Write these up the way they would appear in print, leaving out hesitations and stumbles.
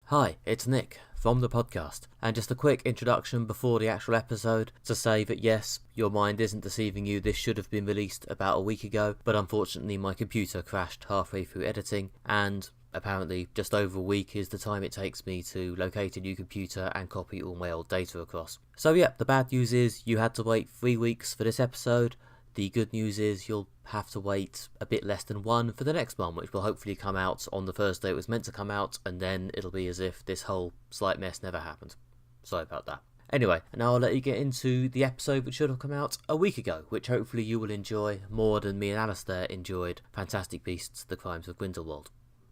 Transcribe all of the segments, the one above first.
Hi, it's Nick from the podcast, and just a quick introduction before the actual episode to say that yes, your mind isn't deceiving you. This should have been released about a week ago, but unfortunately my computer crashed halfway through editing, and apparently just over a week is the time it takes me to locate a new computer and copy all my old data across. So yeah, the bad news is you had to wait 3 weeks for this episode. The good news is you'll have to wait a bit less than one for the next one, which will hopefully come out on the Thursday it was meant to come out, and then it'll be as if this whole slight mess never happened. Sorry about that. Anyway, now I'll let you get into the episode which should have come out a week ago, which hopefully you will enjoy more than me and Alistair enjoyed Fantastic Beasts: The Crimes of Grindelwald.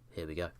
Here we go.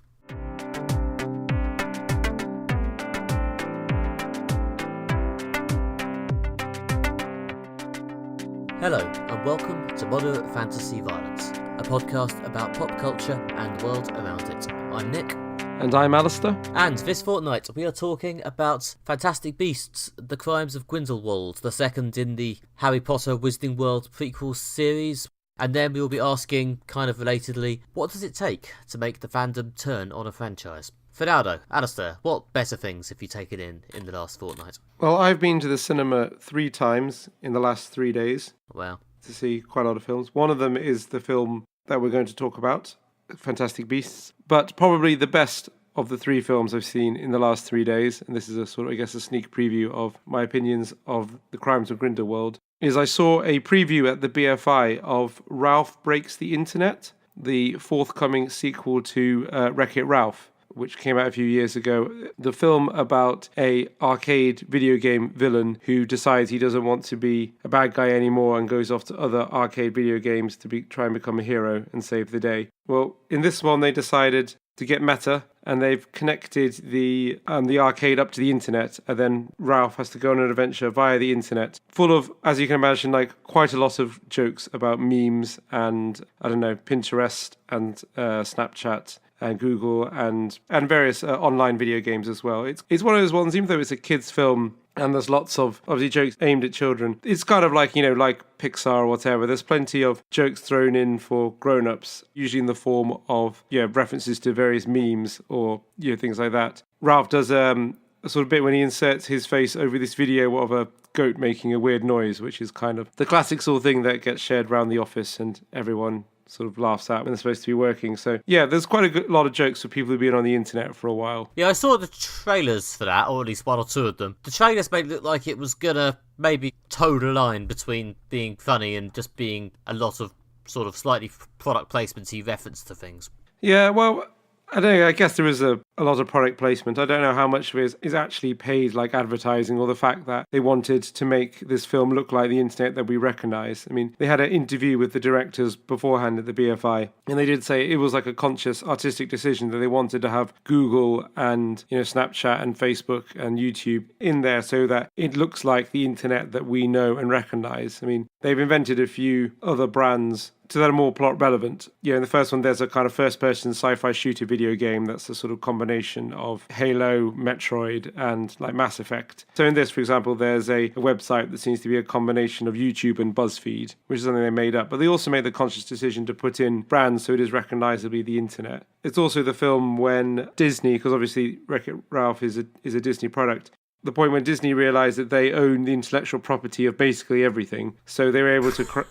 Hello, and welcome to Moderate Fantasy Violence, a podcast about pop culture and the world around it. I'm Nick. And I'm Alistair. And this fortnight we are talking about Fantastic Beasts: The Crimes of Grindelwald, the second in the Harry Potter Wizarding World prequel series. And then we will be asking, kind of relatedly, what does it take to make the fandom turn on a franchise? For now though, Alistair, what better things have you taken in the last fortnight? Well, I've been to the cinema 3 times in the last 3 days. Wow. To see quite a lot of films. One of them is the film that we're going to talk about, Fantastic Beasts. But probably the best of the 3 films I've seen in the last 3 days, and this is a sort of, I guess, a sneak preview of my opinions of The Crimes of Grindelwald, is I saw a preview at the BFI of Ralph Breaks the Internet, the forthcoming sequel to Wreck-It Ralph, which came out a few years ago. The film about a arcade video game villain who decides he doesn't want to be a bad guy anymore and goes off to other arcade video games to try and become a hero and save the day. Well, in this one they decided to get meta, and they've connected the arcade up to the internet, and then Ralph has to go on an adventure via the internet, full of, as you can imagine, like quite a lot of jokes about memes and, I don't know, Pinterest and Snapchat and Google and various online video games as well. It's one of those ones, even though it's a kids' film and there's lots of obviously jokes aimed at children, it's kind of like, like Pixar or whatever. There's plenty of jokes thrown in for grown-ups, usually in the form of references to various memes or things like that. Ralph does a sort of bit when he inserts his face over this video of a goat making a weird noise, which is kind of the classic sort of thing that gets shared around the office and everyone sort of laughs at when they're supposed to be working. So yeah, there's quite a lot of jokes for people who've been on the internet for a while. Yeah, I saw the trailers for that, or at least 1 or 2 of them. The trailers made it look like it was gonna maybe toe the line between being funny and just being a lot of sort of slightly product placement-y reference to things. Yeah, well, I don't know, I guess there is a lot of product placement. I don't know how much of it is actually paid like advertising, or the fact that they wanted to make this film look like the internet that we recognise. I mean, they had an interview with the directors beforehand at the BFI, and they did say it was like a conscious artistic decision that they wanted to have Google and Snapchat and Facebook and YouTube in there so that it looks like the internet that we know and recognise. I mean, they've invented a few other brands so that are more plot relevant. In the first one, there's a kind of first-person sci-fi shooter video game that's a sort of combination of Halo, Metroid, and like Mass Effect. So in this, for example, there's a website that seems to be a combination of YouTube and BuzzFeed, which is something they made up. But they also made the conscious decision to put in brands so it is recognisably the internet. It's also the film when Disney, because obviously Wreck-It Ralph is a Disney product, the point when Disney realised that they own the intellectual property of basically everything. So they were able to...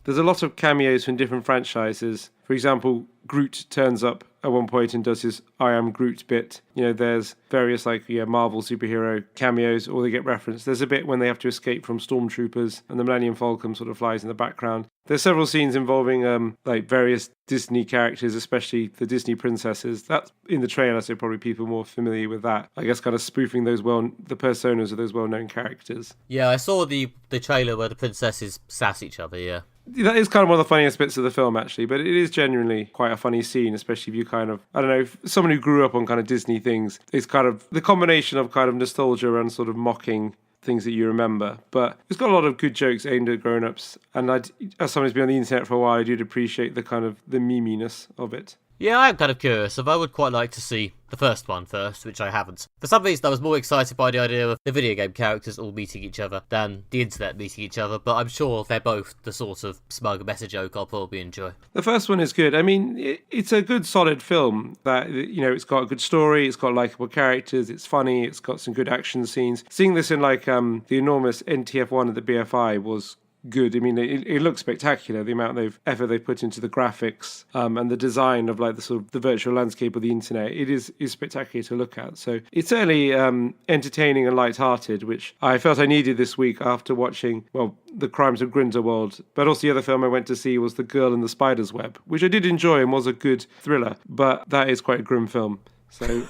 There's a lot of cameos from different franchises. For example, Groot turns up at one point and does his I am Groot bit. There's various Marvel superhero cameos, or they get referenced. There's a bit when they have to escape from stormtroopers and the Millennium Falcon sort of flies in the background. There's several scenes involving various Disney characters, especially the Disney princesses. That's in the trailer, so probably people more familiar with that. I guess kind of spoofing the personas of those well-known characters. Yeah, I saw the trailer where the princesses sass each other, yeah. That is kind of one of the funniest bits of the film, actually, but it is genuinely quite a funny scene, especially if you kind of, I don't know, someone who grew up on kind of Disney things, it's kind of the combination of kind of nostalgia and sort of mocking things that you remember. But it's got a lot of good jokes aimed at grown-ups, and as someone who's been on the internet for a while, I did appreciate the kind of the meminess of it. Yeah, I'm kind of curious. I would quite like to see the first one first, which I haven't. For some reason, I was more excited by the idea of the video game characters all meeting each other than the internet meeting each other, but I'm sure they're both the sort of smug meta joke I'll probably enjoy. The first one is good. I mean, it's a good, solid film that, it's got a good story, it's got likable characters, it's funny, it's got some good action scenes. Seeing this in, the enormous NTF1 at the BFI was good. I mean, it looks spectacular, the amount of effort they put into the graphics and the design of the sort of the virtual landscape of the internet. It is spectacular to look at. So it's certainly entertaining and light-hearted, which I felt I needed this week after watching, the Crimes of Grindelwald. But also the other film I went to see was The Girl in the Spider's Web, which I did enjoy and was a good thriller, but that is quite a grim film. So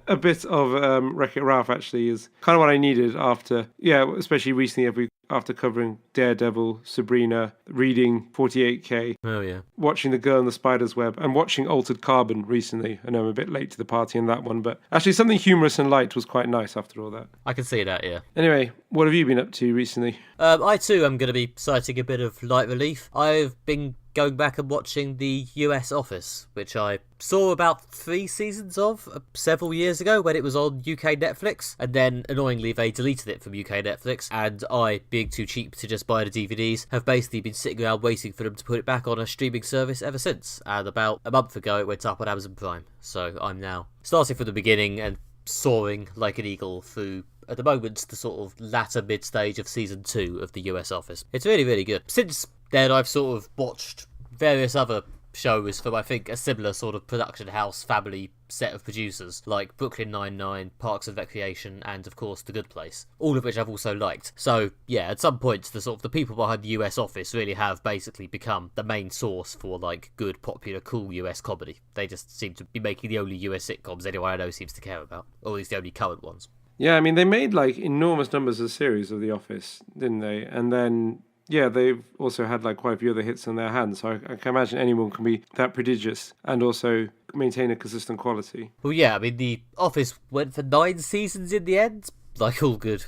a bit of Wreck-It Ralph actually is kind of what I needed after, especially recently after covering Daredevil, Sabrina, reading 48K. Oh, yeah. Watching The Girl in the Spider's Web and watching Altered Carbon recently. I know I'm a bit late to the party in that one, but actually something humorous and light was quite nice after all that. I can see that, yeah. Anyway, what have you been up to recently? I too am going to be citing a bit of light relief. I've been going back and watching the US Office, which I saw about 3 seasons of several years ago when it was on UK Netflix, and then annoyingly they deleted it from UK Netflix, and I, being too cheap to just buy the DVDs, have basically been sitting around waiting for them to put it back on a streaming service ever since, and about a month ago it went up on Amazon Prime, so I'm now starting from the beginning and soaring like an eagle through, at the moment, the sort of latter mid-stage of season 2 of the US Office. It's really, really good. Since then, I've sort of watched various other shows from, I think, a similar sort of production house family set of producers, like Brooklyn Nine-Nine, Parks and Recreation, and of course The Good Place, all of which I've also liked. So yeah, at some point the people behind the US Office really have basically become the main source for good, popular, cool US comedy. They just seem to be making the only US sitcoms anyone I know seems to care about, or at least the only current ones. Yeah, I mean, they made enormous numbers of series of The Office, didn't they? And then they've also had quite a few other hits on their hands, so I can imagine anyone can be that prodigious and also maintain a consistent quality. Well, yeah, I mean, The Office went for 9 seasons in the end, like all good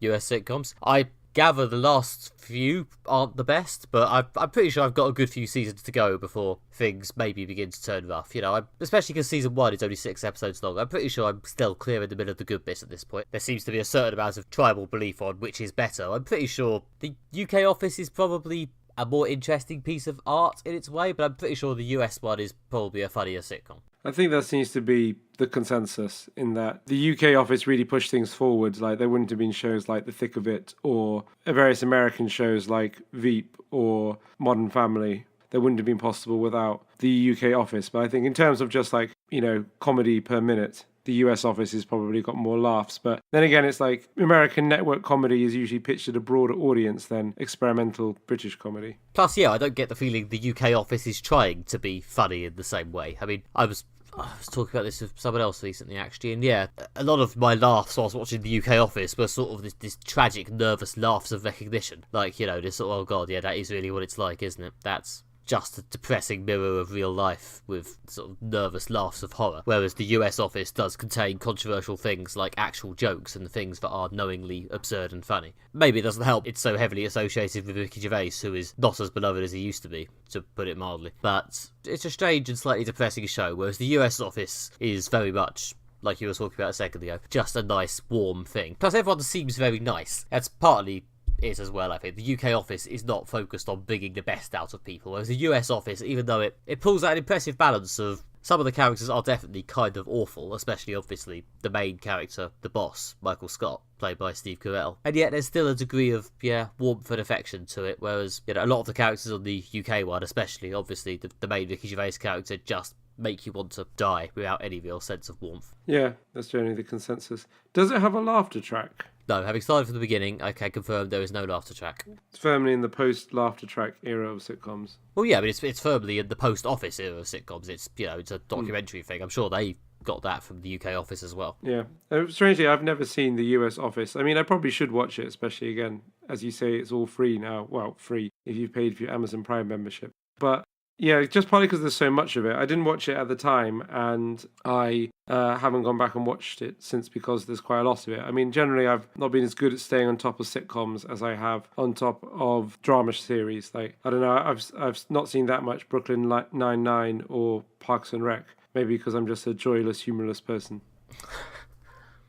US sitcoms. I gather the last few aren't the best, but I'm pretty sure I've got a good few seasons to go before things maybe begin to turn rough. Especially because season 1 is only 6 episodes long. I'm pretty sure I'm still clear in the middle of the good bits at this point. There seems to be a certain amount of tribal belief on which is better. I'm pretty sure the UK Office is probably a more interesting piece of art in its way, but I'm pretty sure the US one is probably a funnier sitcom. I think that seems to be the consensus, in that the UK Office really pushed things forward. There wouldn't have been shows like The Thick of It or various American shows like Veep or Modern Family. That wouldn't have been possible without the UK Office. But I think in terms of just comedy per minute, the US Office has probably got more laughs. But then again, it's American network comedy is usually pitched at a broader audience than experimental British comedy. Plus, yeah, I don't get the feeling the UK Office is trying to be funny in the same way. I mean, I was talking about this with someone else recently, actually, and yeah, a lot of my laughs while I was watching the UK Office were sort of this tragic, nervous laughs of recognition. This sort of, oh god, yeah, that is really what it's like, isn't it? That's just a depressing mirror of real life with sort of nervous laughs of horror, whereas the US Office does contain controversial things like actual jokes and things that are knowingly absurd and funny. Maybe it doesn't help it's so heavily associated with Ricky Gervais, who is not as beloved as he used to be, to put it mildly. But it's a strange and slightly depressing show, whereas the US Office is very much, like you were talking about a second ago, just a nice, warm thing. Plus everyone seems very nice. That's partly is as well, I think. The UK Office is not focused on bringing the best out of people, whereas the US Office, even though it pulls out an impressive balance of some of the characters are definitely kind of awful, especially obviously the main character, the boss, Michael Scott, played by Steve Carell. And yet there's still a degree of, warmth and affection to it, whereas, a lot of the characters on the UK one, especially, obviously, the main Ricky Gervais character just make you want to die without any real sense of warmth. Yeah, that's generally the consensus. Does it have a laughter track? No, having started from the beginning, I can confirm there is no laughter track. It's firmly in the post-laughter track era of sitcoms. Well, yeah, but it's firmly in the post-Office era of sitcoms. It's, it's a documentary thing. I'm sure they got that from the UK Office as well. Yeah. Strangely, I've never seen the US Office. I mean, I probably should watch it, especially, again, as you say, it's all free now. Well, free if you've paid for your Amazon Prime membership. But yeah, just partly because there's so much of it. I didn't watch it at the time, and I haven't gone back and watched it since because there's quite a lot of it. I mean, generally, I've not been as good at staying on top of sitcoms as I have on top of drama series. I don't know, I've not seen that much Brooklyn Nine-Nine or Parks and Rec. Maybe because I'm just a joyless, humorless person.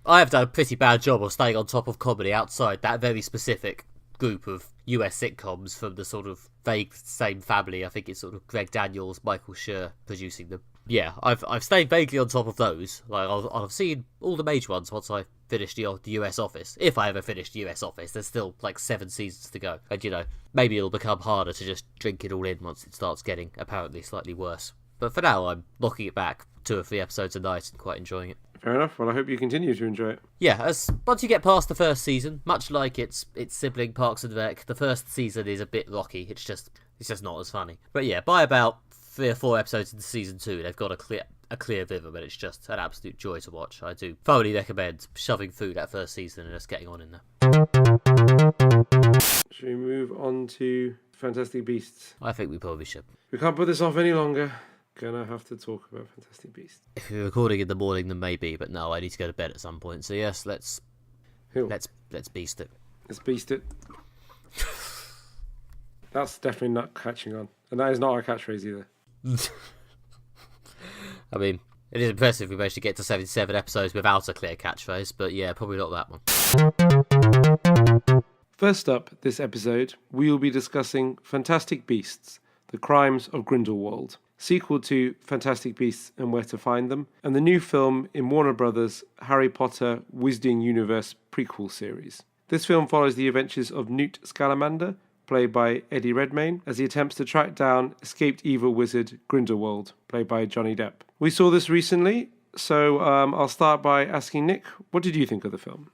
I have done a pretty bad job of staying on top of comedy outside that very specific group of US sitcoms from the sort of vague same family. I think it's sort of Greg Daniels, Michael Schur producing them. Yeah, I've stayed vaguely on top of those. Like I've seen all the major ones once I finished the US Office. If I ever finished the US Office, there's still like 7 seasons to go. And maybe it'll become harder to just drink it all in once it starts getting apparently slightly worse. But for now, I'm locking it back 2 or 3 episodes a night and quite enjoying it. Fair enough. Well, I hope you continue to enjoy it. Yeah, once you get past the first season, much like its sibling Parks and Rec, the first season is a bit rocky. It's just not as funny. But yeah, by about 3 or 4 episodes into season 2, they've got a clear rhythm, and it's just an absolute joy to watch. I do thoroughly recommend shoving through that first season and just getting on in there. Should we move on to Fantastic Beasts? I think we probably should. We can't put this off any longer. Gonna have to talk about Fantastic Beasts. If we're recording in the morning, then maybe, but no, I need to go to bed at some point. So yes, let's beast it. Let's beast it. That's definitely not catching on, and that is not our catchphrase either. I mean, it is impressive we managed to get to 77 episodes without a clear catchphrase, but yeah, probably not that one. First up, this episode, we will be discussing Fantastic Beasts: The Crimes of Grindelwald, sequel to Fantastic Beasts and Where to Find Them, and the new film in Warner Brothers' Harry Potter Wizarding Universe prequel series. This film follows the adventures of Newt Scamander, played by Eddie Redmayne, as he attempts to track down escaped evil wizard Grindelwald, played by Johnny Depp. We saw this recently, so I'll start by asking Nick, what did you think of the film?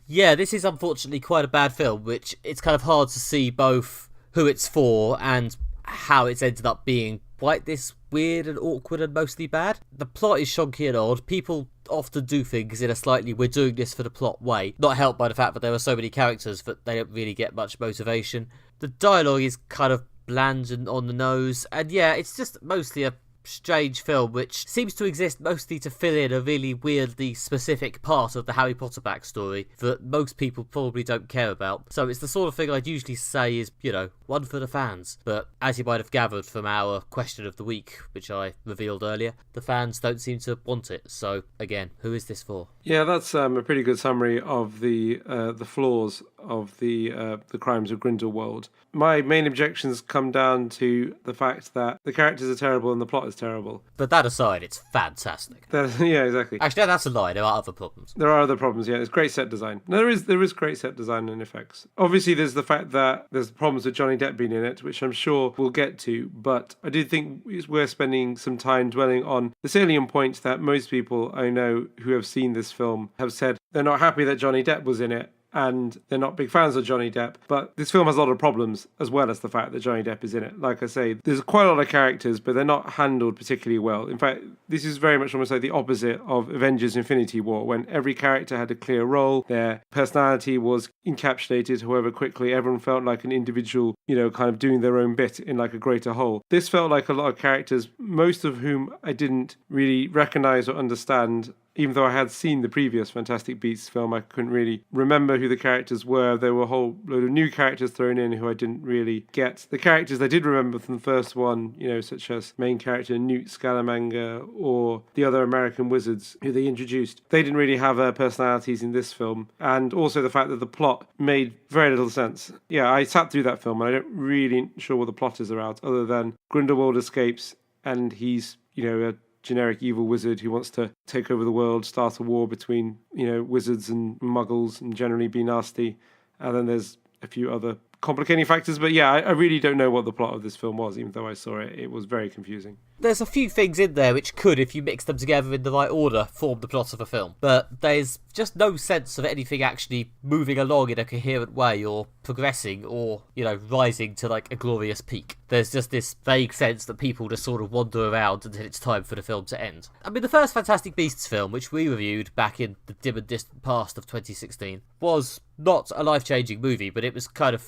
Yeah, this is unfortunately quite a bad film, which it's kind of hard to see both who it's for and how it's ended up being quite this weird and awkward and mostly bad. The plot is shonky and odd. People often do things in a slightly we're doing this for the plot way, not helped by the fact that there are so many characters that they don't really get much motivation. The dialogue is kind of bland and on the nose, and yeah, it's just mostly a strange film which seems to exist mostly to fill in a really weirdly specific part of the Harry Potter backstory that most people probably don't care about. So it's the sort of thing I'd usually say is, one for the fans. But as you might have gathered from our question of the week, which I revealed earlier, the fans don't seem to want it. So again, who is this for? Yeah, that's a pretty good summary of the flaws of the Crimes of Grindelwald. My main objections come down to the fact that the characters are terrible and the plot is terrible. But that aside, it's fantastic. Yeah, exactly. Actually, that's a lie. There are other problems. There are other problems, yeah. It's great set design. No, there is great set design and effects. Obviously, there's the fact that there's problems with Johnny Depp being in it, which I'm sure we'll get to. But I do think it's worth spending some time dwelling on the salient points that most people I know who have seen this film have said they're not happy that Johnny Depp was in it, and they're not big fans of Johnny Depp. But this film has a lot of problems, as well as the fact that Johnny Depp is in it. Like I say, there's quite a lot of characters, but they're not handled particularly well. In fact, this is very much almost like the opposite of Avengers Infinity War, when every character had a clear role, their personality was encapsulated, however quickly everyone felt like an individual, kind of doing their own bit in like a greater whole. This felt like a lot of characters, most of whom I didn't really recognize or understand. Even though I had seen the previous Fantastic Beasts film, I couldn't really remember who the characters were. There were a whole load of new characters thrown in who I didn't really get. The characters I did remember from the first one, such as main character Newt Scamander or the other American wizards who they introduced. They didn't really have personalities in this film. And also the fact that the plot made very little sense. Yeah, I sat through that film and I don't really sure what the plot is about, other than Grindelwald escapes and he's, a generic evil wizard who wants to take over the world, start a war between, wizards and muggles and generally be nasty. And then there's a few other complicating factors. But yeah, I really don't know what the plot of this film was, even though I saw it. It was very confusing. There's a few things in there which could, if you mix them together in the right order, form the plot of a film. But there's just no sense of anything actually moving along in a coherent way or progressing or, rising to like a glorious peak. There's just this vague sense that people just sort of wander around until it's time for the film to end. I mean, the first Fantastic Beasts film, which we reviewed back in the dim and distant past of 2016, was not a life-changing movie, but it was kind of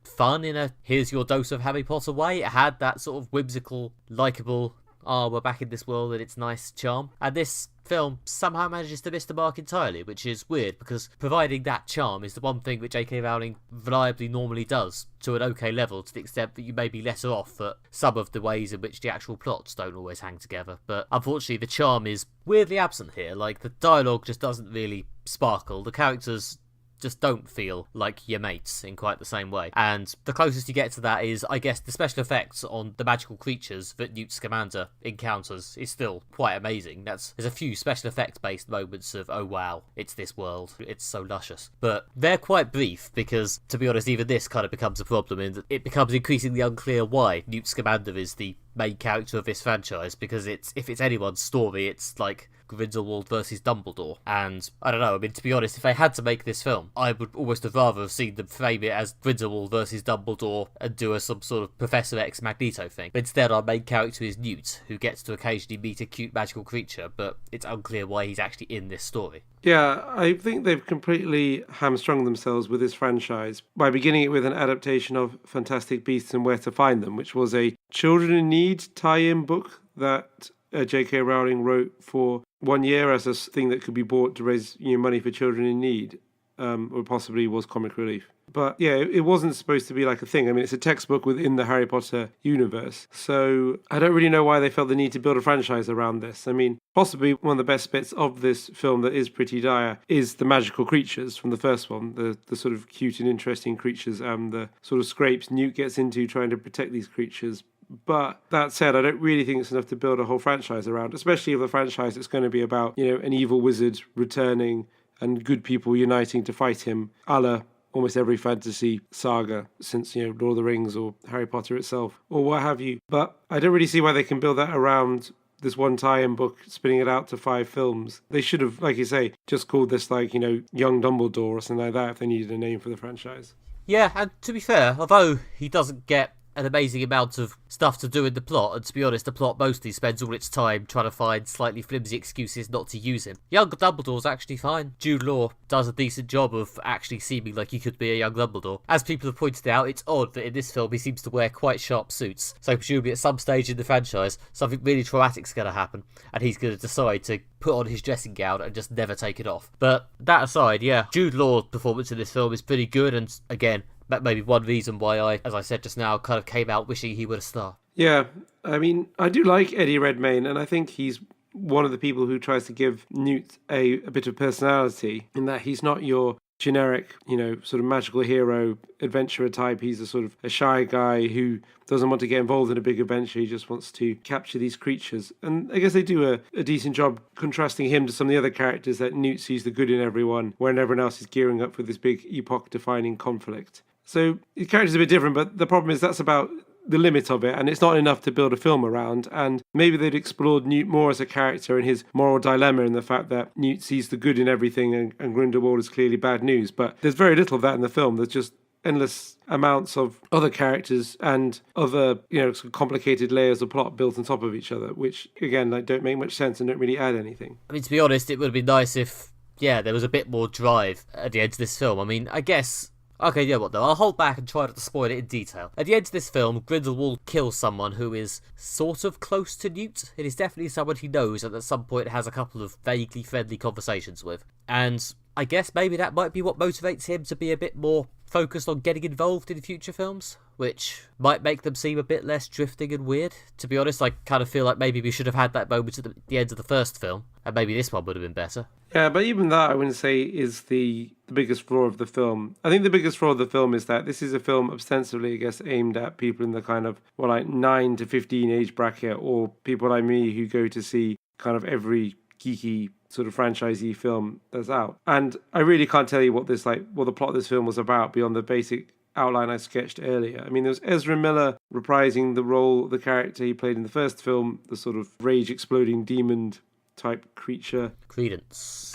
fun in a here's your dose of Harry Potter way. It had that sort of whimsical, likeable we're back in this world and it's nice charm. And this film somehow manages to miss the mark entirely, which is weird because providing that charm is the one thing that J.K. Rowling reliably normally does to an okay level, to the extent that you may be lesser off at some of the ways in which the actual plots don't always hang together. But unfortunately the charm is weirdly absent here. Like, the dialogue just doesn't really sparkle. The characters just don't feel like your mates in quite the same way. And the closest you get to that is, I guess, the special effects on the magical creatures that Newt Scamander encounters is still quite amazing. There's a few special effects based moments of, oh wow, it's this world, it's so luscious. But they're quite brief because, to be honest, even this kind of becomes a problem in that it becomes increasingly unclear why Newt Scamander is the main character of this franchise, because if it's anyone's story, it's like Grindelwald versus Dumbledore. And I don't know, I mean, to be honest, if they had to make this film, I would almost have rather have seen them frame it as Grindelwald versus Dumbledore and do some sort of Professor X Magneto thing. But instead, our main character is Newt, who gets to occasionally meet a cute magical creature, but it's unclear why he's actually in this story. Yeah, I think they've completely hamstrung themselves with this franchise by beginning it with an adaptation of Fantastic Beasts and Where to Find Them, which was a Children in Need tie-in book that J.K. Rowling wrote for 1 year as a thing that could be bought to raise money for children in need, or possibly was comic relief. But yeah, it wasn't supposed to be like a thing. I mean, it's a textbook within the Harry Potter universe. So I don't really know why they felt the need to build a franchise around this. I mean, possibly one of the best bits of this film that is pretty dire is the magical creatures from the first one, the sort of cute and interesting creatures, and the sort of scrapes Newt gets into trying to protect these creatures. But that said, I don't really think it's enough to build a whole franchise around, especially if the franchise is going to be about, an evil wizard returning and good people uniting to fight him, a la almost every fantasy saga since, Lord of the Rings or Harry Potter itself, or what have you. But I don't really see why they can build that around this one tie-in book, spinning it out to 5 films. They should have, like you say, just called this Young Dumbledore or something like that if they needed a name for the franchise. Yeah, and to be fair, although he doesn't get an amazing amount of stuff to do in the plot, and to be honest, the plot mostly spends all its time trying to find slightly flimsy excuses not to use him. Young Dumbledore's actually fine. Jude Law does a decent job of actually seeming like he could be a young Dumbledore. As people have pointed out, it's odd that in this film he seems to wear quite sharp suits, so presumably at some stage in the franchise, something really traumatic's going to happen, and he's going to decide to put on his dressing gown and just never take it off. But that aside, yeah, Jude Law's performance in this film is pretty good, and again, that may be one reason why I, as I said just now, kind of came out wishing he would a star. Yeah, I mean, I do like Eddie Redmayne, and I think he's one of the people who tries to give Newt a bit of personality, in that he's not your generic, sort of magical hero, adventurer type. He's a sort of a shy guy who doesn't want to get involved in a big adventure. He just wants to capture these creatures. And I guess they do a decent job contrasting him to some of the other characters that Newt sees the good in everyone, when everyone else is gearing up for this big epoch-defining conflict. So the character's a bit different, but the problem is that's about the limit of it, and it's not enough to build a film around. And maybe they'd explored Newt more as a character and his moral dilemma, and the fact that Newt sees the good in everything and Grindelwald is clearly bad news. But there's very little of that in the film. There's just endless amounts of other characters and other, sort of complicated layers of plot built on top of each other, which, again, don't make much sense and don't really add anything. I mean, to be honest, it would have been nice if, there was a bit more drive at the end of this film. I mean, I guess... Okay, you know what though, I'll hold back and try not to spoil it in detail. At the end of this film, Grindelwald kills someone who is sort of close to Newt. It is definitely someone he knows and at some point has a couple of vaguely friendly conversations with. And I guess maybe that might be what motivates him to be a bit more focused on getting involved in future films, which might make them seem a bit less drifting and weird. To be honest, I kind of feel like maybe we should have had that moment at the end of the first film, and maybe this one would have been better. Yeah, but even that I wouldn't say is the biggest flaw of the film. I think the biggest flaw of the film is that this is a film ostensibly, I guess, aimed at people in the kind of, 9 to 15 age bracket, or people like me who go to see kind of every geeky sort of franchisee film that's out. And I really can't tell you what the plot of this film was about beyond the basic outline I sketched earlier. I mean, there was Ezra Miller reprising the character he played in the first film, the sort of rage-exploding demon type creature. Credence,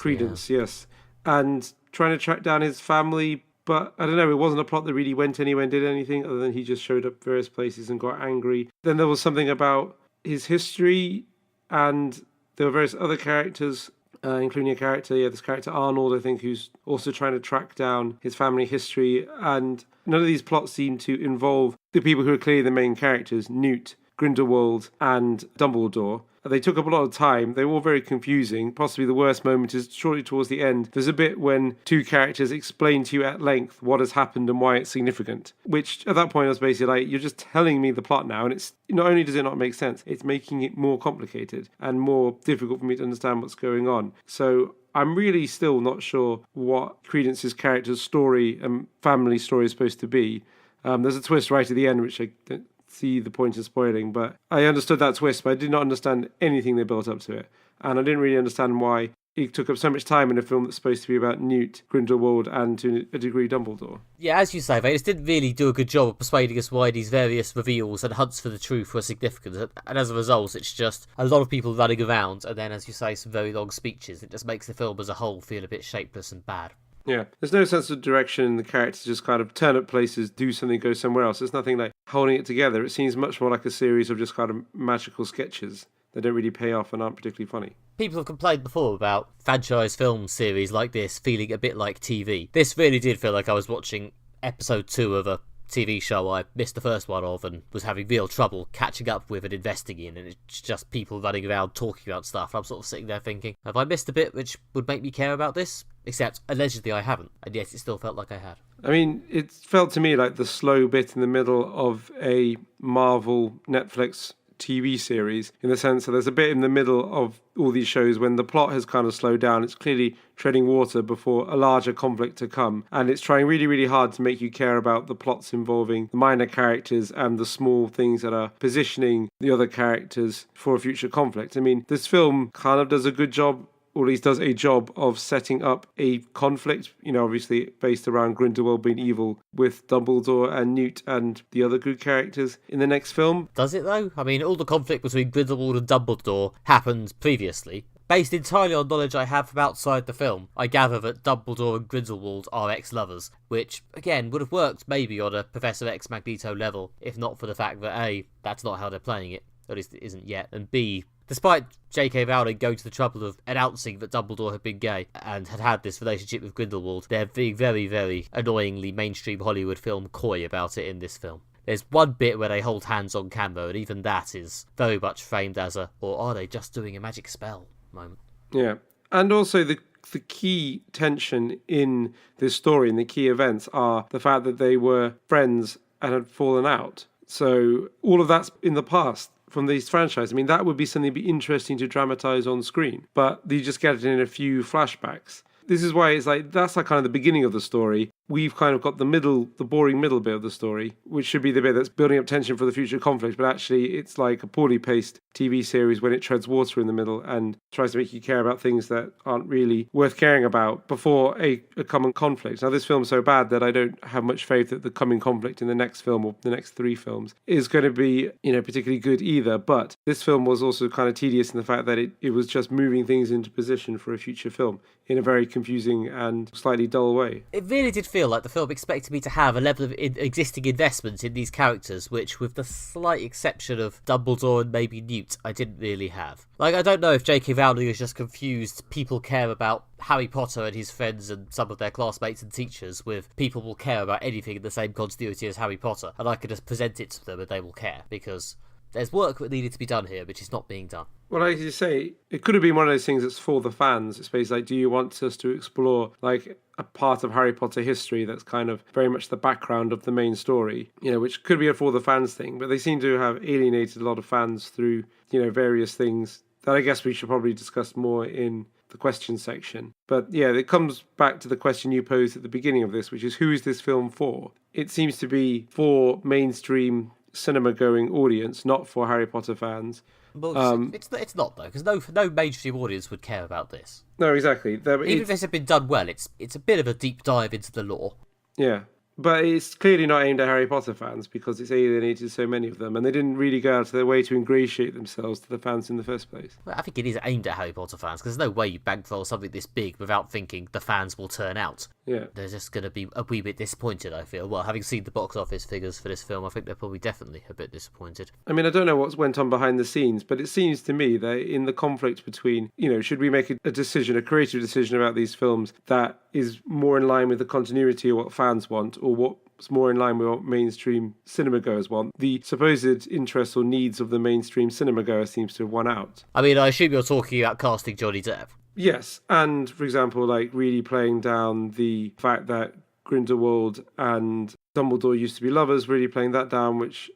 yeah. Yes. And trying to track down his family, but I don't know, it wasn't a plot that really went anywhere and did anything other than he just showed up various places and got angry. Then there was something about his history, and there were various other characters, including this character Arnold, I think, who's also trying to track down his family history, and none of these plots seem to involve the people who are clearly the main characters, Newt Grindelwald and Dumbledore. They took up a lot of time. They were all very confusing. Possibly the worst moment is shortly towards the end. There's a bit when two characters explain to you at length what has happened and why it's significant, which at that point I was basically like, you're just telling me the plot now, and it's not only does it not make sense, it's making it more complicated and more difficult for me to understand what's going on. So I'm really still not sure what Credence's character's story and family story is supposed to be. There's a twist right at the end, which I don't see the point in spoiling, but I understood that twist, but I did not understand anything they built up to it. And I didn't really understand why it took up so much time in a film that's supposed to be about Newt, Grindelwald, and to a degree Dumbledore. Yeah, as you say, they just didn't really do a good job of persuading us why these various reveals and hunts for the truth were significant. And as a result, it's just a lot of people running around, and then, as you say, some very long speeches. It just makes the film as a whole feel a bit shapeless and bad. Yeah, there's no sense of direction in the characters just kind of turn up places, do something, go somewhere else. There's nothing like holding it together. It seems much more like a series of just kind of magical sketches that don't really pay off and aren't particularly funny. People have complained before about franchise film series like this feeling a bit like TV. This really did feel like I was watching episode 2 of a TV show I missed the first one of and was having real trouble catching up with and investing in, and it's just people running around talking about stuff. I'm sort of sitting there thinking, have I missed a bit which would make me care about this? Except, allegedly I haven't, and yet it still felt like I had. I mean, it felt to me like the slow bit in the middle of a Marvel Netflix TV series, in the sense that there's a bit in the middle of all these shows when the plot has kind of slowed down. It's clearly treading water before a larger conflict to come, and it's trying really, really hard to make you care about the plots involving the minor characters and the small things that are positioning the other characters for a future conflict. I mean, this film kind of does a good job, or at least does a job of setting up a conflict, obviously based around Grindelwald being evil with Dumbledore and Newt and the other good characters in the next film. Does it though? I mean, all the conflict between Grindelwald and Dumbledore happened previously. Based entirely on knowledge I have from outside the film, I gather that Dumbledore and Grindelwald are ex-lovers, which, again, would have worked maybe on a Professor X Magneto level, if not for the fact that A, that's not how they're playing it, at least it isn't yet, and B, despite J.K. Rowling going to the trouble of announcing that Dumbledore had been gay and had this relationship with Grindelwald, they're being very, very annoyingly mainstream Hollywood film coy about it in this film. There's one bit where they hold hands on camera, and even that is very much framed as a, or are they just doing a magic spell moment. Yeah, and also the key tension in this story and the key events are the fact that they were friends and had fallen out. So all of that's in the past from these franchises. I mean, that would be something that'd be interesting to dramatize on screen, but you just get it in a few flashbacks. This is why it's like, that's like kind of the beginning of the story. We've kind of got the boring middle bit of the story, which should be the bit that's building up tension for the future conflict, but actually it's like a poorly paced TV series when it treads water in the middle and tries to make you care about things that aren't really worth caring about before a common conflict. Now, this film's so bad that I don't have much faith that the coming conflict in the next film or the next 3 films is going to be, particularly good either, but this film was also kind of tedious in the fact that it was just moving things into position for a future film in a very confusing and slightly dull way. It really did feel like the film expected me to have a level of existing investment in these characters, which, with the slight exception of Dumbledore and maybe Newt, I didn't really have. Like, I don't know if J.K. Rowling is just confused people care about Harry Potter and his friends and some of their classmates and teachers with people will care about anything in the same continuity as Harry Potter, and I could just present it to them and they will care, because there's work that needed to be done here, which is not being done. Well, like you say, it could have been one of those things that's for the fans. It's basically like, do you want us to explore like a part of Harry Potter history that's kind of very much the background of the main story, which could be a for the fans thing, but they seem to have alienated a lot of fans through, various things that I guess we should probably discuss more in the question section. But yeah, it comes back to the question you posed at the beginning of this, which is, who is this film for? It seems to be for mainstream cinema-going audience, not for Harry Potter fans. Well, it's not though, because no mainstream audience would care about this. No, exactly. Even if this had been done well, it's a bit of a deep dive into the lore. Yeah. But it's clearly not aimed at Harry Potter fans because it's alienated so many of them, and they didn't really go out of their way to ingratiate themselves to the fans in the first place. Well, I think it is aimed at Harry Potter fans, because there's no way you bankroll something this big without thinking the fans will turn out. Yeah. They're just going to be a wee bit disappointed, I feel. Well, having seen the box office figures for this film, I think they're probably definitely a bit disappointed. I mean, I don't know what went on behind the scenes, but it seems to me that in the conflict between, should we make a decision, a creative decision about these films that is more in line with the continuity of what fans want, or what it's more in line with what mainstream cinema goers want. The supposed interests or needs of the mainstream cinema goer seems to have won out. I mean, I assume you're talking about casting Johnny Depp. Yes, and for example, like really playing down the fact that Grindelwald and Dumbledore used to be lovers, really playing that down, which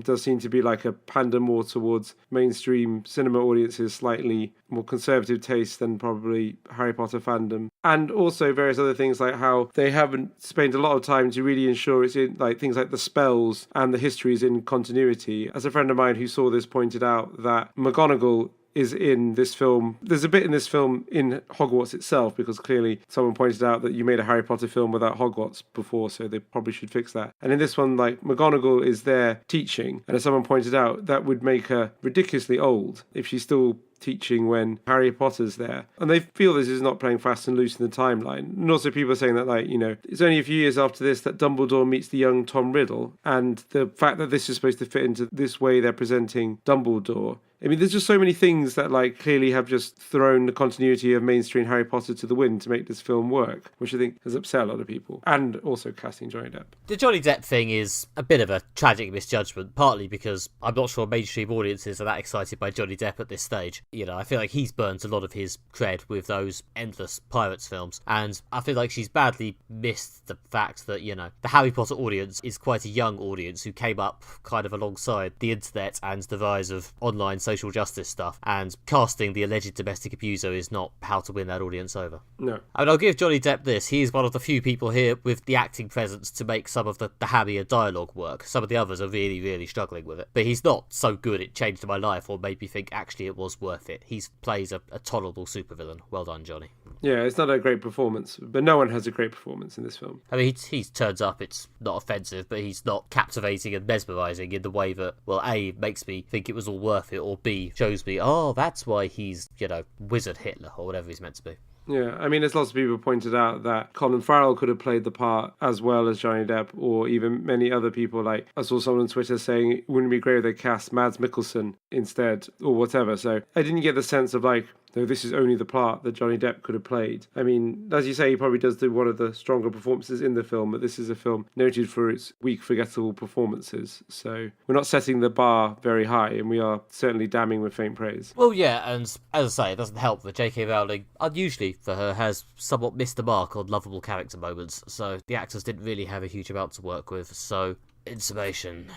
does seem to be like a pander more towards mainstream cinema audiences, slightly more conservative taste than probably Harry Potter fandom. And also various other things like how they haven't spent a lot of time to really ensure it's in like things like the spells and the history is in continuity. As a friend of mine who saw this pointed out that McGonagall is in this film. There's a bit in this film in Hogwarts itself, because clearly someone pointed out that you made a Harry Potter film without Hogwarts before, so they probably should fix that. And in this one, like, McGonagall is there teaching, and as someone pointed out, that would make her ridiculously old if she's still teaching when Harry Potter's there. And they feel this is not playing fast and loose in the timeline. And also people are saying that, like, you know, it's only a few years after this that Dumbledore meets the young Tom Riddle, and the fact that this is supposed to fit into this way they're presenting Dumbledore. I mean, there's just so many things that, like, clearly have just thrown the continuity of mainstream Harry Potter to the wind to make this film work, which I think has upset a lot of people. And also casting Johnny Depp. The Johnny Depp thing is a bit of a tragic misjudgment, partly because I'm not sure mainstream audiences are that excited by Johnny Depp at this stage. You know, I feel like he's burnt a lot of his cred with those endless Pirates films, and I feel like she's badly missed the fact that, you know, the Harry Potter audience is quite a young audience who came up kind of alongside the internet and the rise of online social justice stuff, and casting the alleged domestic abuser is not how to win that audience over. No. I mean, I'll give Johnny Depp this. He is one of the few people here with the acting presence to make some of the hammier dialogue work. Some of the others are really, really struggling with it. But he's not so good it changed my life or made me think actually it was worth it. He plays a tolerable supervillain. Well done, Johnny. Yeah, it's not a great performance, but no one has a great performance in this film. I mean, he turns up, it's not offensive, but he's not captivating and mesmerising in the way that, well, A, makes me think it was all worth it, or B, shows me, oh, that's why he's, you know, Wizard Hitler, or whatever he's meant to be. Yeah, I mean, there's lots of people pointed out that Colin Farrell could have played the part as well as Johnny Depp, or even many other people. Like, I saw someone on Twitter saying, wouldn't it be great if they cast Mads Mikkelsen instead, or whatever. So I didn't get the sense of, like, though this is only the part that Johnny Depp could have played. I mean, as you say, he probably does do one of the stronger performances in the film, but this is a film noted for its weak, forgettable performances. So we're not setting the bar very high, and we are certainly damning with faint praise. Well, yeah, and as I say, it doesn't help that J.K. Rowling, unusually for her, has somewhat missed the mark on lovable character moments, so the actors didn't really have a huge amount to work with, so, in summation,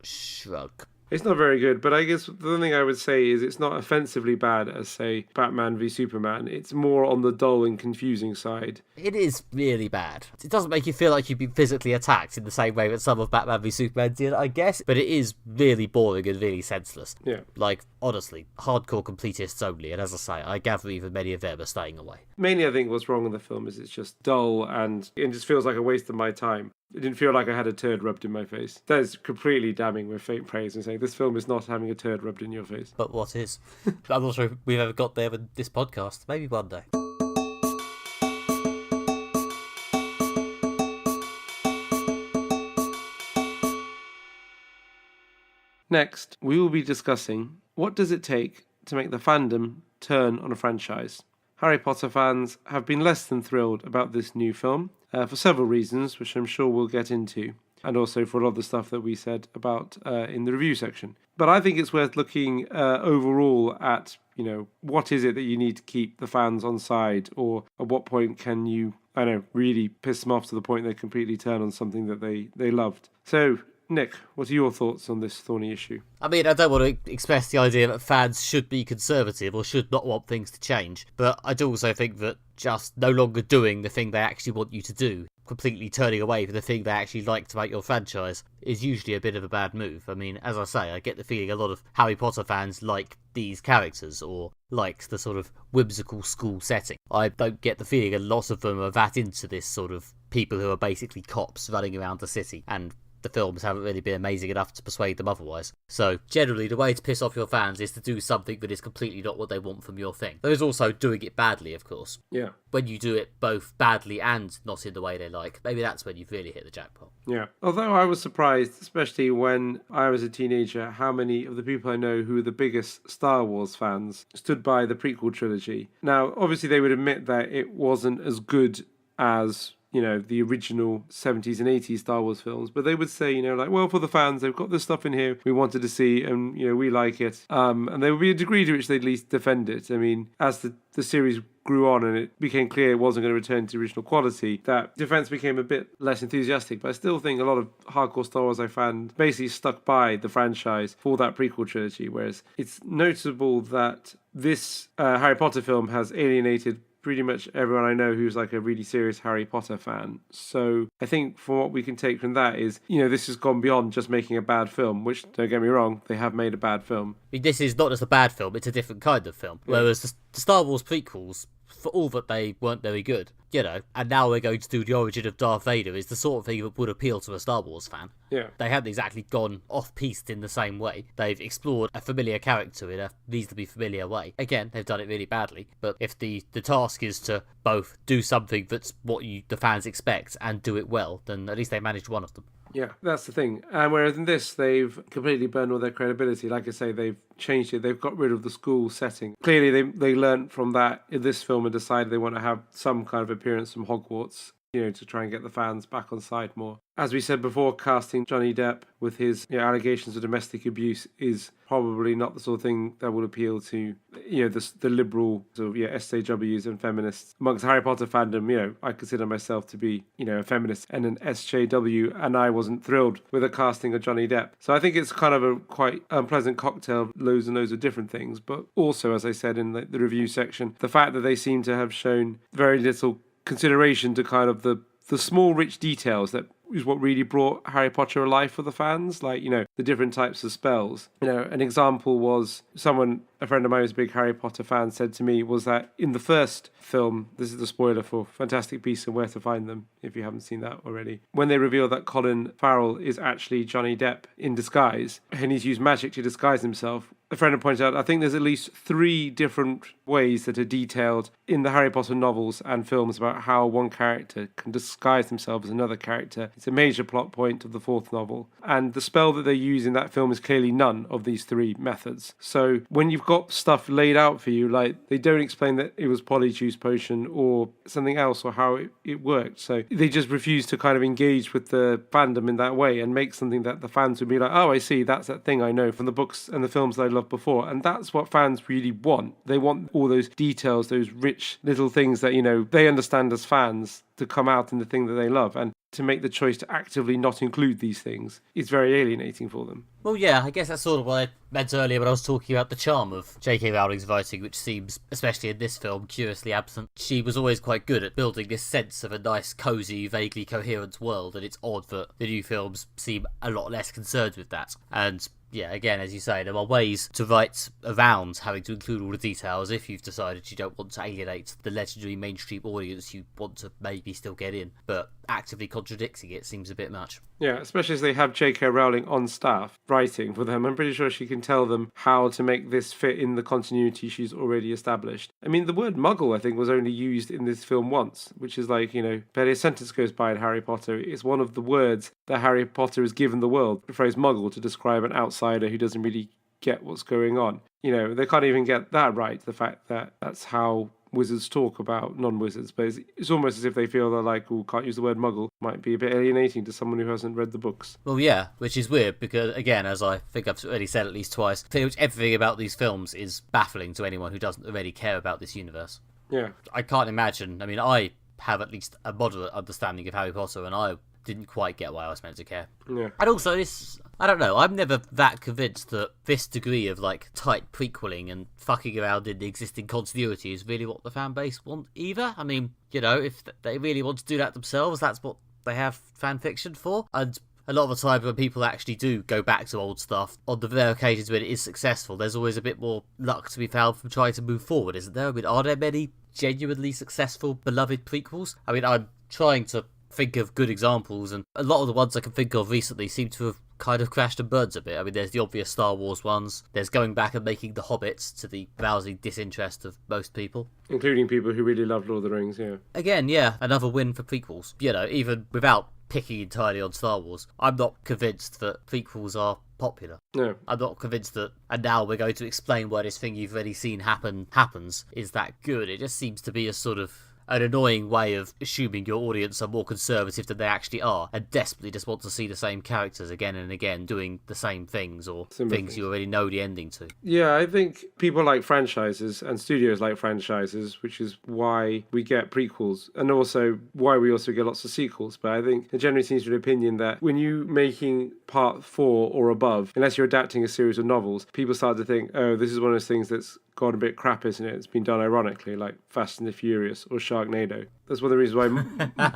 shrug. It's not very good, but I guess the only thing I would say is it's not offensively bad as, say, Batman v Superman. It's more on the dull and confusing side. It is really bad. It doesn't make you feel like you've been physically attacked in the same way that some of Batman v Superman did, I guess, but it is really boring and really senseless. Yeah. Like, honestly, hardcore completists only, and as I say, I gather even many of them are staying away. Mainly, I think what's wrong with the film is it's just dull and it just feels like a waste of my time. It didn't feel like I had a turd rubbed in my face. That is completely damning with faint praise and saying this film is not having a turd rubbed in your face. But what is? I'm not sure if we've ever got there with this podcast. Maybe one day. Next, we will be discussing what does it take to make the fandom turn on a franchise. Harry Potter fans have been less than thrilled about this new film for several reasons, which I'm sure we'll get into, and also for a lot of the stuff that we said about in the review section. But I think it's worth looking overall at, you know, what is it that you need to keep the fans on side, or at what point can you, I don't know, really piss them off to the point they completely turn on something that they loved. So, Nick, what are your thoughts on this thorny issue? I mean, I don't want to express the idea that fans should be conservative or should not want things to change, but I do also think that just no longer doing the thing they actually want you to do, completely turning away from the thing they actually like about your franchise, is usually a bit of a bad move. I mean, as I say, I get the feeling a lot of Harry Potter fans like these characters, or like the sort of whimsical school setting. I don't get the feeling a lot of them are that into this sort of people who are basically cops running around the city, and the films haven't really been amazing enough to persuade them otherwise. So, generally, the way to piss off your fans is to do something that is completely not what they want from your thing. There's also doing it badly, of course. Yeah. When you do it both badly and not in the way they like, maybe that's when you've really hit the jackpot. Yeah. Although I was surprised, especially when I was a teenager, how many of the people I know who are the biggest Star Wars fans stood by the prequel trilogy. Now, obviously, they would admit that it wasn't as good as the original 70s and 80s Star Wars films, but they would say, like, well, for the fans, they've got this stuff in here we wanted to see, and, we like it. And there would be a degree to which they'd at least defend it. I mean, as the series grew on and it became clear it wasn't going to return to original quality, that defense became a bit less enthusiastic. But I still think a lot of hardcore Star Wars fans basically stuck by the franchise for that prequel trilogy, whereas it's notable that this Harry Potter film has alienated pretty much everyone I know who's like a really serious Harry Potter fan. So I think from what we can take from that is, this has gone beyond just making a bad film, which, don't get me wrong, they have made a bad film. I mean, this is not just a bad film, it's a different kind of film. Yeah. Whereas the Star Wars prequels, for all that they weren't very good, and now we're going to do the origin of Darth Vader, is the sort of thing that would appeal to a Star Wars fan. Yeah. They haven't exactly gone off-piste in the same way. They've explored a familiar character in a reasonably familiar way. Again, they've done it really badly, but if the task is to both do something that's what the fans expect and do it well, then at least they managed one of them. Yeah, that's the thing. And whereas in this, they've completely burned all their credibility. Like I say, they've changed it. They've got rid of the school setting. Clearly, they learned from that in this film and decided they want to have some kind of appearance from Hogwarts, to try and get the fans back on side more. As we said before, casting Johnny Depp with his allegations of domestic abuse is probably not the sort of thing that will appeal to the liberal sort of SJWs and feminists amongst the Harry Potter fandom. I consider myself to be a feminist and an SJW, and I wasn't thrilled with the casting of Johnny Depp. So I think it's kind of a quite unpleasant cocktail of loads and loads of different things. But also, as I said in the review section, the fact that they seem to have shown very little consideration to kind of the small rich details that is what really brought Harry Potter alive for the fans, like, the different types of spells. An example was a friend of mine who's a big Harry Potter fan said to me was that in the first film, this is the spoiler for Fantastic Beasts and Where to Find Them, if you haven't seen that already, when they reveal that Colin Farrell is actually Johnny Depp in disguise, and he's used magic to disguise himself, a friend had pointed out, I think there's at least 3 different ways that are detailed in the Harry Potter novels and films about how one character can disguise himself as another character. It's a major plot point of the 4th novel. And the spell that they use in that film is clearly none of these 3 methods. So when you've got stuff laid out for you, like, they don't explain that it was Polyjuice Potion or something else or how it worked. So they just refuse to kind of engage with the fandom in that way and make something that the fans would be like, oh, I see, that's that thing I know from the books and the films that I love before. And that's what fans really want. They want all those details, those rich little things that, they understand as fans to come out in the thing that they love. And to make the choice to actively not include these things is very alienating for them. Well, yeah, I guess that's sort of what I meant earlier when I was talking about the charm of J.K. Rowling's writing, which seems, especially in this film, curiously absent. She was always quite good at building this sense of a nice, cosy, vaguely coherent world, and it's odd that the new films seem a lot less concerned with that. And yeah, again, as you say, there are ways to write around having to include all the details if you've decided you don't want to alienate the legendary mainstream audience you want to maybe still get in, but actively contradicting it seems a bit much. Yeah, especially as they have J.K. Rowling on staff writing for them. I'm pretty sure she can tell them how to make this fit in the continuity she's already established. I mean, the word muggle, I think, was only used in this film once, which is like, barely a sentence goes by in Harry Potter. It's one of the words that Harry Potter has given the world, the phrase muggle, to describe an outsider who doesn't really get what's going on. They can't even get that right, the fact that that's how wizards talk about non-wizards, but it's almost as if they feel they're like, oh, can't use the word muggle. Might be a bit alienating to someone who hasn't read the books. Well, yeah, which is weird because, again, as I think I've already said at least twice, pretty much everything about these films is baffling to anyone who doesn't already care about this universe. Yeah. I can't imagine. I mean, I have at least a moderate understanding of Harry Potter, and I didn't quite get why I was meant to care. Yeah. And also, I don't know, I'm never that convinced that this degree of, tight prequeling and fucking around in the existing continuity is really what the fan base want either. I mean, if they really want to do that themselves, that's what they have fan fiction for. And a lot of the time when people actually do go back to old stuff, on the rare occasions when it is successful, there's always a bit more luck to be found from trying to move forward, isn't there? I mean, are there many genuinely successful, beloved prequels? I mean, I'm trying to think of good examples, and a lot of the ones I can think of recently seem to have kind of crashed and burned a bit. I mean, there's the obvious Star Wars ones. There's going back and making The Hobbits, to the rousing disinterest of most people. Including people who really love Lord of the Rings, yeah. Again, yeah, another win for prequels. Even without picking entirely on Star Wars, I'm not convinced that prequels are popular. No. I'm not convinced that, and now we're going to explain why this thing you've already seen happens, is that good. It just seems to be a sort of an annoying way of assuming your audience are more conservative than they actually are and desperately just want to see the same characters again and again doing the same things or things you already know the ending to. Yeah, I think people like franchises and studios like franchises, which is why we get prequels and also why we also get lots of sequels. But I think there generally seems to be an opinion that when you're making part 4 or above, unless you're adapting a series of novels, people start to think, oh, this is one of those things that's gone a bit crap, isn't it? It's been done ironically, like Fast and the Furious or Sharknado. That's one of the reasons why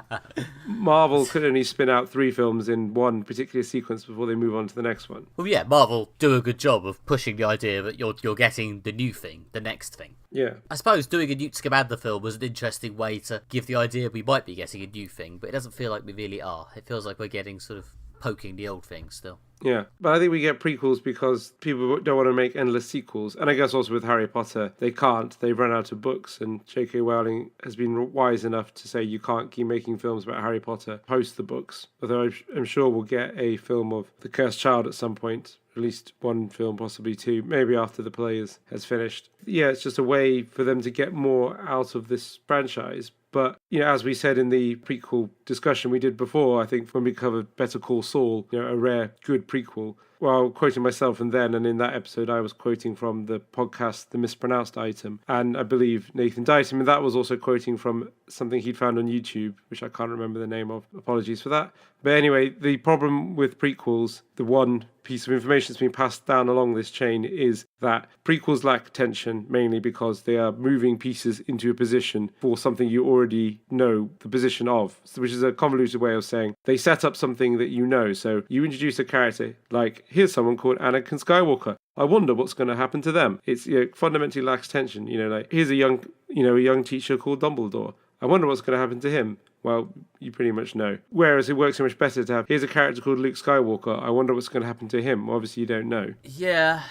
Marvel could only spin out 3 films in one particular sequence before they move on to the next one. Well, yeah, Marvel do a good job of pushing the idea that you're getting the new thing, the next thing. Yeah. I suppose doing a Newt Scamander film was an interesting way to give the idea we might be getting a new thing, but it doesn't feel like we really are. It feels like we're getting sort of poking the old thing still. Yeah, but I think we get prequels because people don't want to make endless sequels. And I guess also with Harry Potter, they can't. They've run out of books, and J.K. Rowling has been wise enough to say you can't keep making films about Harry Potter post the books. Although I'm sure we'll get a film of The Cursed Child at some point. At least one film, possibly 2, maybe after the play has finished. Yeah, it's just a way for them to get more out of this franchise. But, as we said in the prequel discussion we did before, I think when we covered Better Call Saul, a rare, good prequel, well, quoting myself and in that episode, I was quoting from the podcast, The Mispronounced Item, and I believe Nathan Dighton, and that was also quoting from something he'd found on YouTube, which I can't remember the name of. Apologies for that. But anyway, the problem with prequels, the one piece of information that's being passed down along this chain is that prequels lack tension, mainly because they are moving pieces into a position for something you already know the position of, which is a convoluted way of saying they set up something that you know. So you introduce a character like, here's someone called Anakin Skywalker. I wonder what's going to happen to them. It's fundamentally lacks tension. Like here's a young teacher called Dumbledore. I wonder what's going to happen to him. Well, you pretty much know. Whereas it works so much better to have, here's a character called Luke Skywalker. I wonder what's going to happen to him. Obviously, you don't know. Yeah.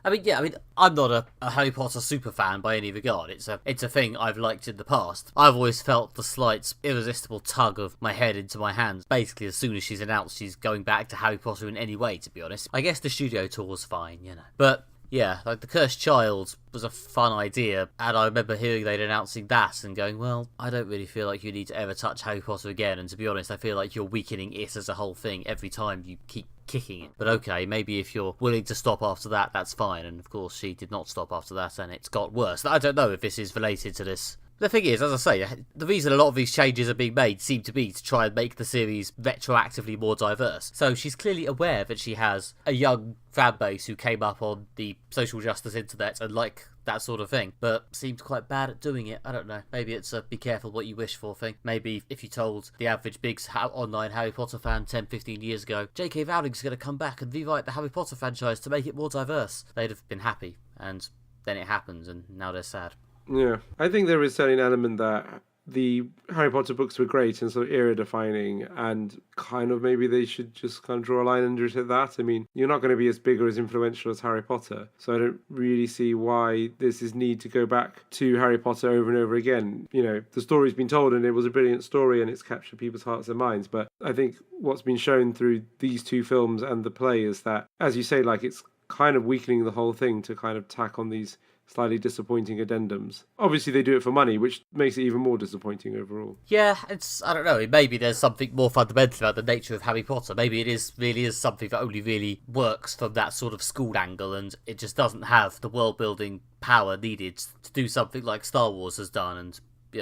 I mean, I'm not a Harry Potter super fan by any regard. It's a thing I've liked in the past. I've always felt the slight, irresistible tug of my head into my hands. Basically, as soon as she's announced she's going back to Harry Potter in any way, to be honest. I guess the studio tour was fine, But yeah, like The Cursed Child was a fun idea, and I remember hearing they'd announcing that and going, well, I don't really feel like you need to ever touch Harry Potter again, and to be honest, I feel like you're weakening it as a whole thing every time you keep kicking it. But okay, maybe if you're willing to stop after that, that's fine, and of course she did not stop after that, and it's got worse. I don't know if this is related to this. The thing is, as I say, the reason a lot of these changes are being made seem to be to try and make the series retroactively more diverse. So she's clearly aware that she has a young fan base who came up on the social justice internet and like that sort of thing, but seemed quite bad at doing it. I don't know. Maybe it's a be careful what you wish for thing. Maybe if you told the average big online Harry Potter fan 10, 15 years ago, J.K. Rowling's going to come back and rewrite the Harry Potter franchise to make it more diverse, they'd have been happy. And then it happens, and now they're sad. Yeah, I think there is certainly an element that the Harry Potter books were great and sort of era-defining, and kind of maybe they should just kind of draw a line under that. I mean, you're not going to be as big or as influential as Harry Potter, so I don't really see why there's this need to go back to Harry Potter over and over again. The story's been told, and it was a brilliant story, and it's captured people's hearts and minds, but I think what's been shown through these 2 films and the play is that, as you say, like it's kind of weakening the whole thing to kind of tack on these slightly disappointing addendums. Obviously, they do it for money, which makes it even more disappointing overall. Yeah, I don't know, maybe there's something more fundamental about the nature of Harry Potter. Maybe it really is something that only really works from that sort of school angle, and it just doesn't have the world-building power needed to do something like Star Wars has done and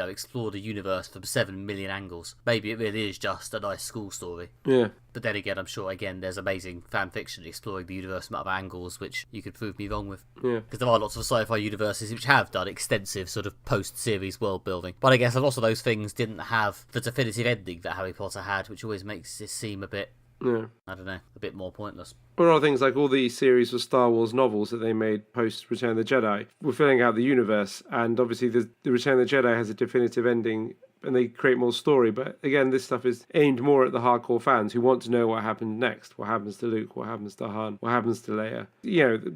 explore the universe from 7 million angles. Maybe it really is just a nice school story. Yeah. But then again, I'm sure, there's amazing fan fiction exploring the universe from other angles, which you could prove me wrong with. Yeah. Because there are lots of sci-fi universes which have done extensive sort of post-series world building. But I guess a lot of those things didn't have the definitive ending that Harry Potter had, which always makes it seem a bit, I don't know, a bit more pointless. Or other things like all the series of Star Wars novels that they made post Return of the Jedi were filling out the universe, and obviously the Return of the Jedi has a definitive ending and they create more story. But again, this stuff is aimed more at the hardcore fans who want to know what happened next. What happens to Luke? What happens to Han? What happens to Leia?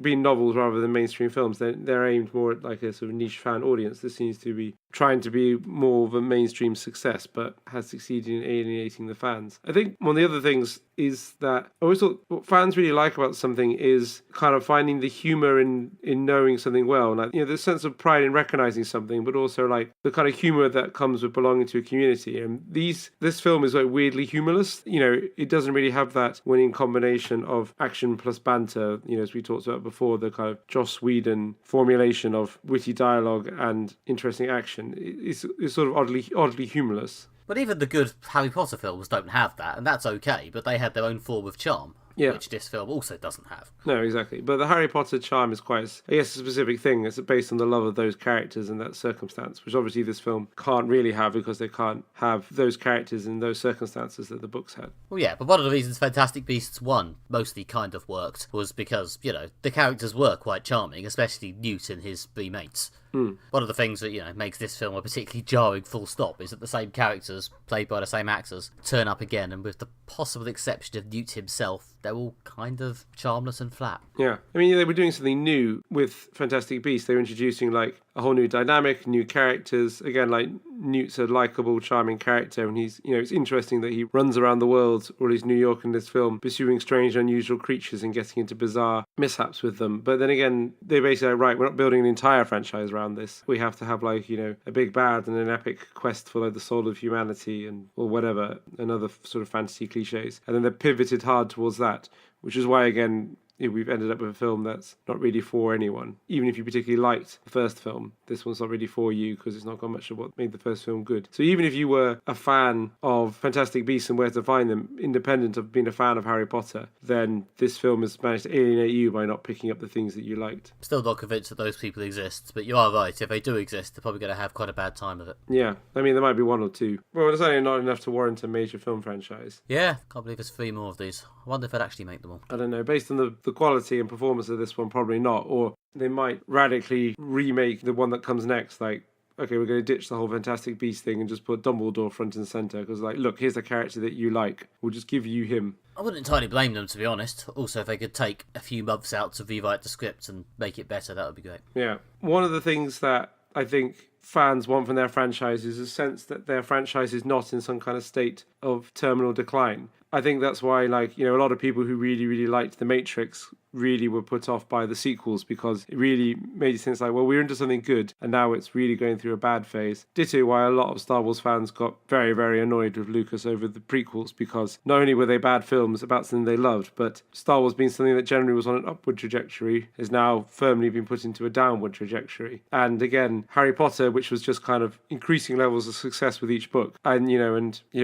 Being novels rather than mainstream films, they're aimed more at like a sort of niche fan audience. This seems to be trying to be more of a mainstream success, but has succeeded in alienating the fans. I think one of the other things is that I always thought what fans really like about something is kind of finding the humor in knowing something well. And, the sense of pride in recognizing something, but also like the kind of humor that comes with belonging to a community. And this film is like weirdly humorless. It doesn't really have that winning combination of action plus banter, as we talked about before, the kind of Joss Whedon formulation of witty dialogue and interesting action. It's sort of oddly humorless. But even the good Harry Potter films don't have that, and that's okay, but they had their own form of charm, which this film also doesn't have. No, exactly. But the Harry Potter charm is quite, I guess, a specific thing. It's based on the love of those characters and that circumstance, which obviously this film can't really have because they can't have those characters in those circumstances that the books had. Well, yeah, but one of the reasons Fantastic Beasts 1 mostly kind of worked was because, the characters were quite charming, especially Newt and his three mates. One of the things that, makes this film a particularly jarring full stop is that the same characters, played by the same actors, turn up again, and with the possible exception of Newt himself, they're all kind of charmless and flat. Yeah. They were doing something new with Fantastic Beasts. They were introducing, like, a whole new dynamic, new characters. Again, like, Newt's a likeable, charming character, and he's, it's interesting that he runs around the world, or at least New York in this film, pursuing strange, unusual creatures and getting into bizarre mishaps with them. But then again, they basically like, right, we're not building an entire franchise around this. We have to have, like, a big bad and an epic quest for, like, the soul of humanity or whatever, and other sort of fantasy cliches. And then they pivoted hard towards that, which is why, again, we've ended up with a film that's not really for anyone. Even if you particularly liked the first film, this one's not really for you because it's not got much of what made the first film good. So even if you were a fan of Fantastic Beasts and Where to Find Them, independent of being a fan of Harry Potter, then this film has managed to alienate you by not picking up the things that you liked. Still not convinced that those people exist, but you are right. If they do exist, they're probably going to have quite a bad time of it. Yeah, there might be one or two. Well, it's only not enough to warrant a major film franchise. Yeah, can't believe there's 3 more of these. I wonder if they'd actually make them all. I don't know. Based on the quality and performance of this one, probably not. Or they might radically remake the one that comes next, like, okay, we're going to ditch the whole Fantastic Beast thing and just put Dumbledore front and centre because, like, look, here's a character that you like. We'll just give you him. I wouldn't entirely blame them, to be honest. Also, if they could take a few months out to rewrite the script and make it better, that would be great. Yeah. One of the things that I think fans want from their franchise is a sense that their franchise is not in some kind of state of terminal decline. I think that's why, like, a lot of people who really, really liked The Matrix really were put off by the sequels because it really made sense, like, well, we're into something good and now it's really going through a bad phase. Ditto why a lot of Star Wars fans got very, very annoyed with Lucas over the prequels because not only were they bad films about something they loved, but Star Wars being something that generally was on an upward trajectory has now firmly been put into a downward trajectory. And again, Harry Potter, which was just kind of increasing levels of success with each book and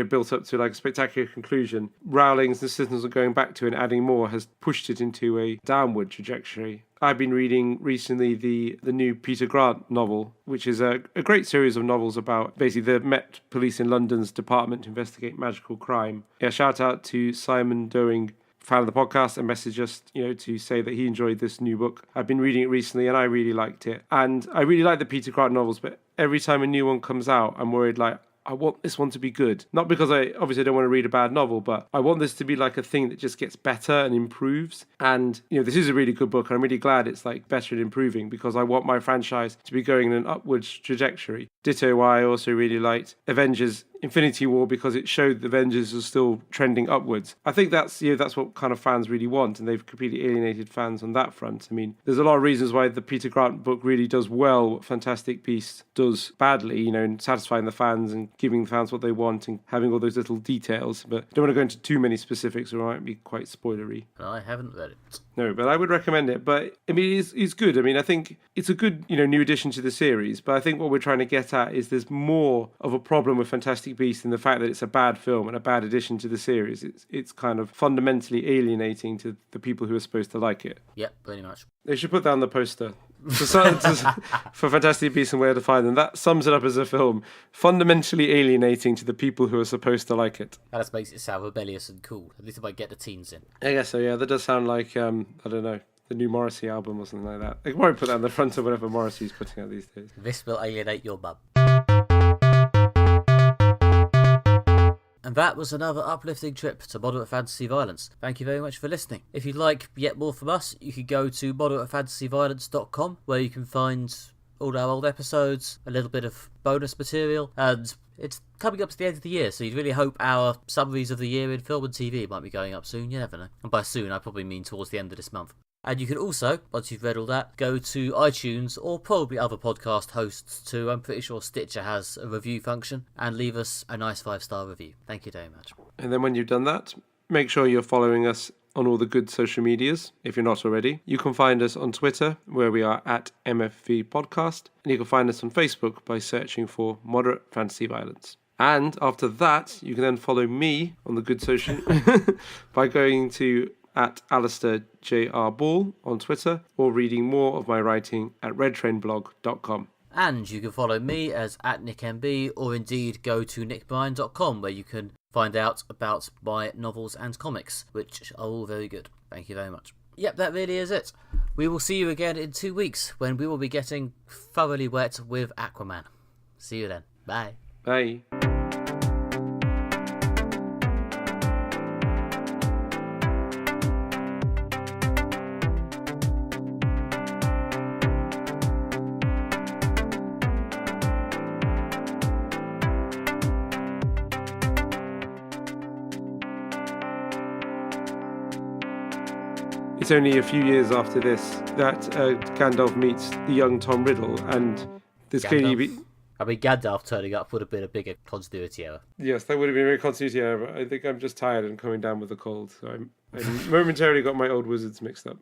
built up to like a spectacular conclusion, Rowling's insistence on going back to and adding more has pushed it into a downward trajectory. I've been reading recently the new Peter Grant novel, which is a great series of novels about basically the Met Police in London's department to investigate magical crime. Yeah, shout out to Simon Doing, fan of the podcast, and messaged us, to say that he enjoyed this new book. I've been reading it recently and I really liked it. And I really like the Peter Grant novels, but every time a new one comes out, I'm worried, like, I want this one to be good. Not because I obviously don't want to read a bad novel, but I want this to be like a thing that just gets better and improves. And, this is a really good book and I'm really glad it's like better and improving because I want my franchise to be going in an upwards trajectory. Ditto why I also really liked Avengers Infinity War because it showed the Avengers are still trending upwards. I think that's what kind of fans really want, and they've completely alienated fans on that front. There's a lot of reasons why the Peter Grant book really does well what Fantastic Beasts does badly, in satisfying the fans and giving the fans what they want and having all those little details. But I don't want to go into too many specifics or it might be quite spoilery. I haven't read it. No, but I would recommend it. But it's good. I think it's a good, new addition to the series. But I think what we're trying to get at is there's more of a problem with Fantastic Beasts than the fact that it's a bad film and a bad addition to the series. It's kind of fundamentally alienating to the people who are supposed to like it. Yep, pretty much. They should put that on the poster. For Fantastic Beasts and Where to Find Them. That sums it up as a film. Fundamentally alienating to the people who are supposed to like it. That just makes it sound rebellious and cool. At least if I get the teens in. I guess so, yeah. That does sound like, I don't know, the new Morrissey album or something like that. They could probably put that on the front of whatever Morrissey's putting out these days. This will alienate your mum. And that was another uplifting trip to Moderate Fantasy Violence. Thank you very much for listening. If you'd like yet more from us, you can go to moderatefantasyviolence.com, where you can find all our old episodes, a little bit of bonus material, and it's coming up to the end of the year, so you'd really hope our summaries of the year in film and TV might be going up soon. You never know. And by soon, I probably mean towards the end of this month. And you can also, once you've read all that, go to iTunes or probably other podcast hosts too. I'm pretty sure Stitcher has a review function, and leave us a nice 5-star review. Thank you very much. And then when you've done that, make sure you're following us on all the good social medias, if you're not already. You can find us on Twitter, where we are at MFV Podcast, and you can find us on Facebook by searching for Moderate Fantasy Violence. And after that, you can then follow me on the good social by going to at Alistair J.R. Ball on Twitter, or reading more of my writing at redtrainblog.com. And you can follow me as at NickMB, or indeed go to nickbryan.com, where you can find out about my novels and comics, which are all very good. Thank you very much. Yep, that really is it. We will see you again in 2 weeks, when we will be getting thoroughly wet with Aquaman. See you then. Bye. Bye. It's only a few years after this that Gandalf meets the young Tom Riddle, and there's clearly... Gandalf turning up would have been a bigger continuity error. Yes, that would have been a very continuity error, but I think I'm just tired and coming down with a cold, so I momentarily got my old wizards mixed up.